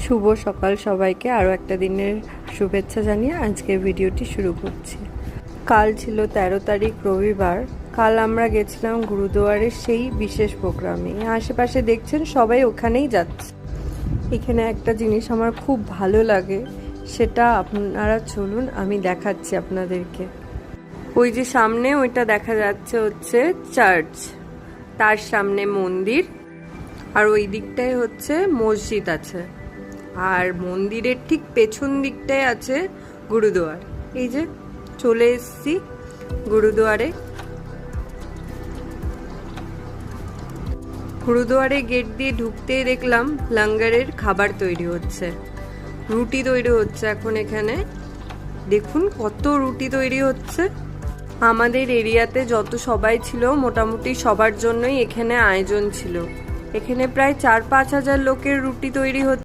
শুভ সকাল সবাইকে, আরও একটা দিনের শুভেচ্ছা জানিয়ে আজকের ভিডিওটি শুরু করছি। কাল ছিল 13 তারিখ রবিবার। কাল আমরা গেছিলাম গুরুদুয়ারের সেই বিশেষ প্রোগ্রামে। আশেপাশে দেখছেন সবাই ওখানেই যাচ্ছে। এখানে একটা জিনিস আমার খুব ভালো লাগে, সেটা আপনারা চলুন আমি দেখাচ্ছি আপনাদেরকে। ওই যে সামনে ওইটা দেখা যাচ্ছে হচ্ছে চার্চ, তার সামনে মন্দির, আর ওই দিকটায় হচ্ছে মসজিদ আছে, আর মন্দিরের ঠিক পেছন দিকটায় আছে গুরুদুয়ার। এই যে চলে এসছি গুরুদুয়ারে। গুরুদুয়ারে গেট দিয়ে ঢুকতেই দেখলাম লঙ্গারের খাবার তৈরি হচ্ছে, রুটি তৈরি হচ্ছে এখন এখানে। দেখুন কত রুটি তৈরি হচ্ছে। আমাদের এরিয়াতে যত সবাই ছিল মোটামুটি সবার জন্যই এখানে আয়োজন ছিল। এখানে প্রায় 4-5 হাজার লোকের রুটি তৈরি হচ্ছে।